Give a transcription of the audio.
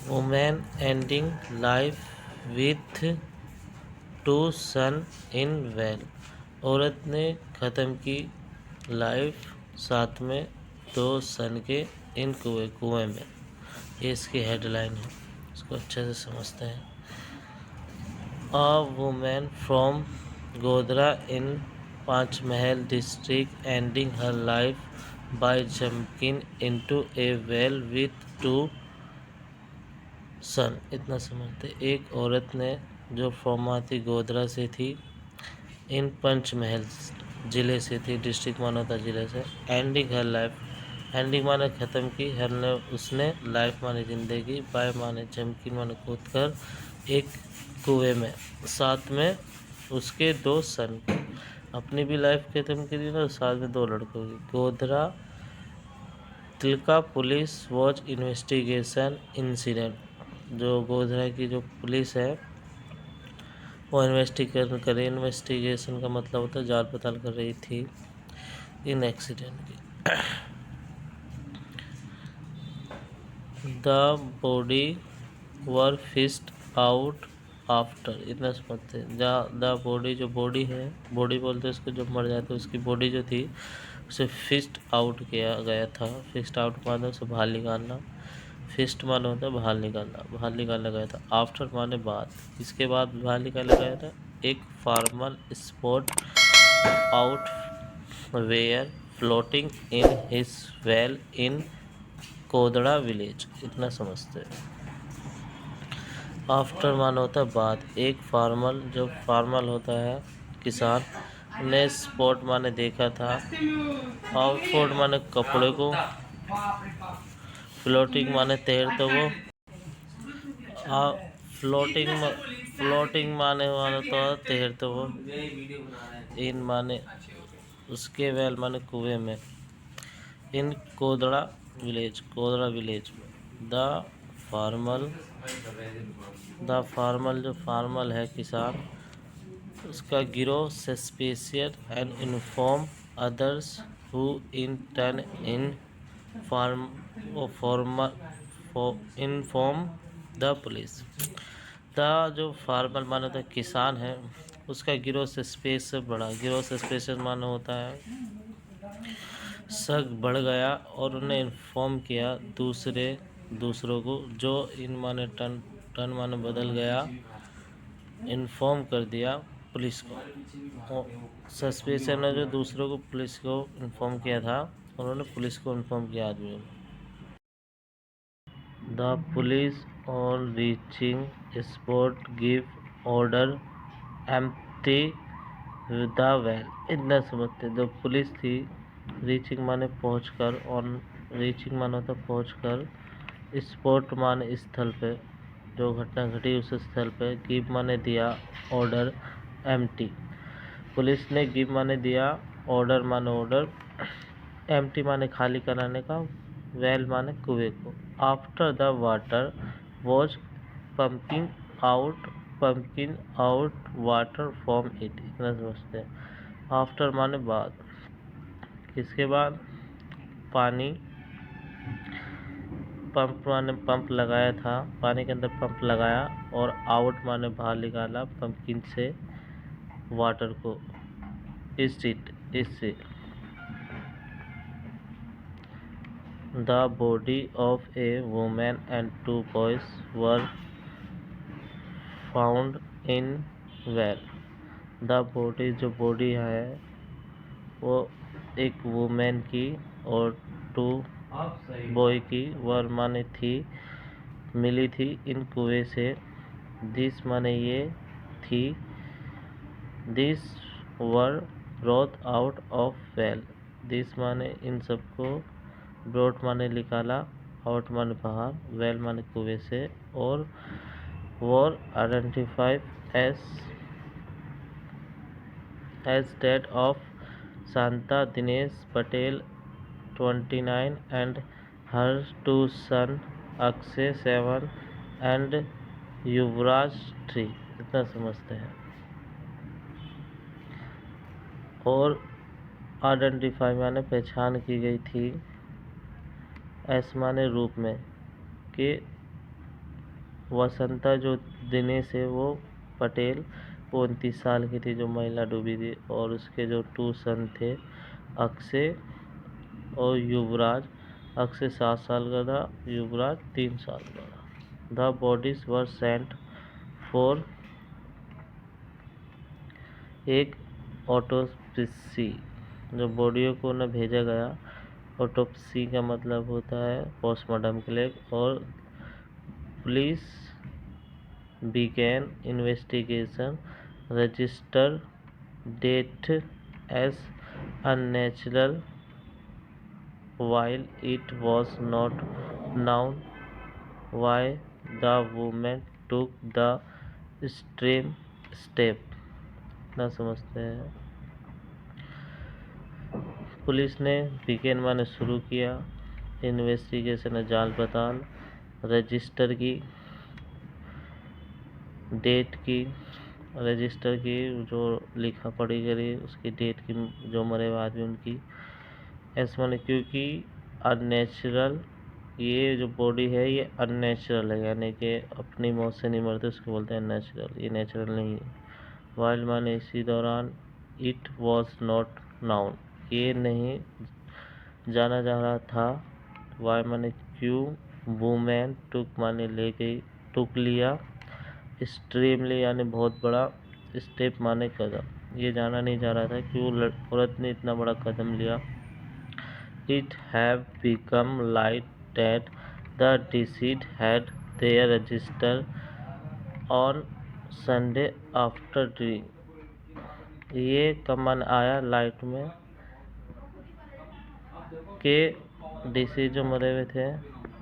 Women ending life with two son in well. औरत ने ख़त्म की लाइफ साथ में 2 सन के इन कुएं में। ये इसकी हेडलाइन है, इसको अच्छे से समझते हैं। A woman from Godhra in Panchmahal district ending her life by jumping into a well with 2 sons। इतना समझते। एक औरत ने जो फॉर्माती गोधरा से थी, इन पंचमहल ज़िले से थी, डिस्ट्रिक्ट मानवता ज़िले से। एंडिंग हर लाइफ, एंडिंग माने ख़त्म की, हर ने उसने, लाइफ माने ज़िंदगी, बाय माने चमकी माने कूद कर एक कुएं में, साथ में उसके 2 सन। अपनी भी लाइफ ख़त्म की थी ना, साथ में 2 लड़कों की। Godhra Tilka police watch investigation incident. जो गोधरा की जो पुलिस है वो इन्वेस्टिगेशन का मतलब होता है जांच पड़ताल कर रही थी इन एक्सीडेंट की। The body were fished out after. इतना समझते हैं। द बॉडी, जो बॉडी है, बॉडी बोलते हैं उसको जब मर जाते, उसकी बॉडी जो थी उसे फिश्ड आउट किया गया था। फिश्ड आउट माने उसे बाहर निकालना, फिस्ट माने होता है बाहर निकालना, बाहर निकाला गया था। आफ्टर माने बाद, इसके बाद बाहर निकाला गया था। एक formal spot out were floating in his well in Kodara village. इतना समझते हैं। आफ्टर माने होता है बाद। एक फॉर्मल, जो फॉर्मल होता है किसान ने, स्पॉट माने देखा था, आउटफोर्ड माने कपड़े को, फ्लोटिंग माने तैरते वो, फ्लोटिंग माने तो तैरते वो, इन माने उसके वेल माने कुएं में, इन कोदड़ा विलेज में। द फार्मल जो फार्मल है किसान, उसका गिरोह suspicious and inform others who in turn inform the police. The जो फार्मल माने तो किसान है, उसका गिरोह सस्पेस से बढ़ा। गिरोह सस्पेशन माने होता है शक बढ़ गया और उन्हें इन्फॉर्म किया दूसरों को। जो इन माने टर्न माने बदल गया, इन्फॉर्म कर दिया पुलिस को। सस्पेशन ने जो दूसरों को पुलिस को इन्फॉर्म किया था, उन्होंने पुलिस को इन्फॉर्म किया आदमियों को। The police on reaching spot give order empty the well. इतना समझते। जो पुलिस थी, रीचिंग माने पहुंचकर, ऑन रीचिंग माने होता पहुंचकर, स्पॉट माने स्थल पे, जो घटना घटी उस स्थल पे, गिव माने दिया, ऑर्डर, एम्प्टी। पुलिस ने गिव माने दिया, ऑर्डर माने ऑर्डर, एम्प्टी माने खाली कराने का, वेल माने कुएं को। After the water was pumping out water from it. इतना समझते हैं। आफ्टर माने बाद, किसके बाद, पानी, पंप माने पंप लगाया था, पानी के अंदर पंप लगाया, और आउट माने बाहर निकाला पंपकिन से वाटर को, इससे। The body of A women and 2 boys were found in well. The body, जो बॉडी है वो एक वुमेन की और 2 बॉय की, वर माने थी, मिली थी इन कुएं से। दिस माने ये थी, this were brought out of well. This माने इन सबको, ब्रॉट माने निकाला, आउट माने बाहर, वेल माने कुएं से, और were identified as that of Shanta Dinesh Patel 29 and her 2 son Akshay 7 and Yuvraj 3। इतना समझते हैं। और आइडेंटिफाई माने पहचान की गई थी, एस माने रूप में, कि वसंता जो दिनेश है वो पटेल, वो 29 साल की थी, जो महिला डूबी थी। और उसके जो 2 सन थे, अक्षय और युवराज। अक्षय 7 साल का था, युवराज 3 साल का था। The bodies were sent for एक ऑटोप्सी, जो बॉडियों को न भेजा गया। ऑटोप्सी का मतलब होता है पोस्टमार्टम के लिए। और police began investigation, registered death as unnatural while it was not known why the woman took the extreme step। ना समझते हैं। पुलिस ने बिगेन माने शुरू किया, इन्वेस्टिगेशन जांच पड़ताल, रजिस्टर की, डेट की, रजिस्टर की जो लिखा पढ़ी करी उसकी डेट की, जो मरे हुए आदमी उनकी। ऐसा माने क्योंकि अननेचुरल, ये जो बॉडी है ये अननेचुरल है, यानी कि अपनी मौत से नहीं मरते, उसको बोलते हैं नेचुरल, ये नेचुरल नहीं है। वाइल माने इसी दौरान, इट वॉज नॉट नाउन, ये नहीं जाना जा रहा था। वाई माने क्यों, वुमेन टुक माने ले गई, टुक लिया, एक्सट्रीमली यानी बहुत बड़ा, स्टेप माने कदम, ये जाना नहीं जा रहा था कि वो औरत ने इतना बड़ा कदम लिया। It have become light that the deceased had their register on Sunday after drink। ये कमन आया लाइट में के डिसीज जो मरे हुए थे